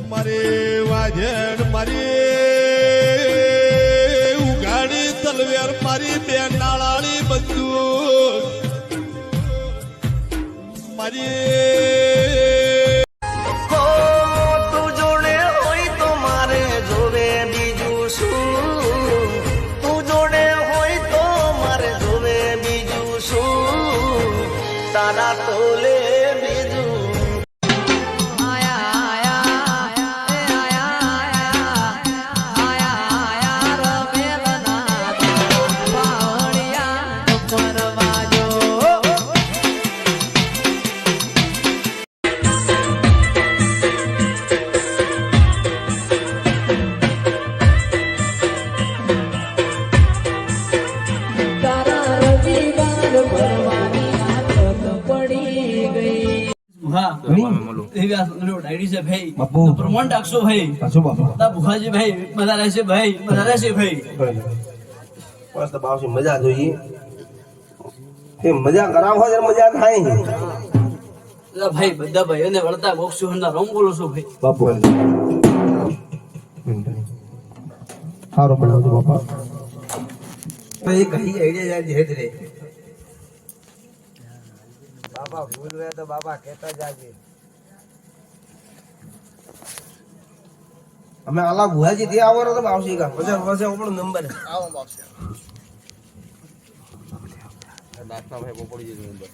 મારે વાજણ મારી ઉગાડી તલવાર મારી બે નાળાળી બંદૂક મારી તું જોડે હોય તો મારે જોવે બીજું શું તું જોડે હોય તો મારે જોવે બીજું શું તારા તોલે બીજું પ્રમાણ રાખશો ભાઈ ભુખાજી ભાઈ બધા રહેશે ભાઈ બધા રહેશે ભાઈ મસ્ત બાવસી મજા જોઈએ એ મજા કરાવો છે મજા થાય ભાઈ બધા ભાઈ અને વળતા બોક્સુ હંડા રોમ બોલો છો ભાઈ બાપુ સારો બનાવજો બાપા એ કઈ આઈડિયા જાય હેડ રે બાપા ભૂલ વે તો બાપા કહેતા જાજે અમે આલા ભુવાજી તે આવરો તો બાવસી કા પછી પછી આપણો નંબર આવો બાવસી દાખલા ભાઈ પડી જજો નંબર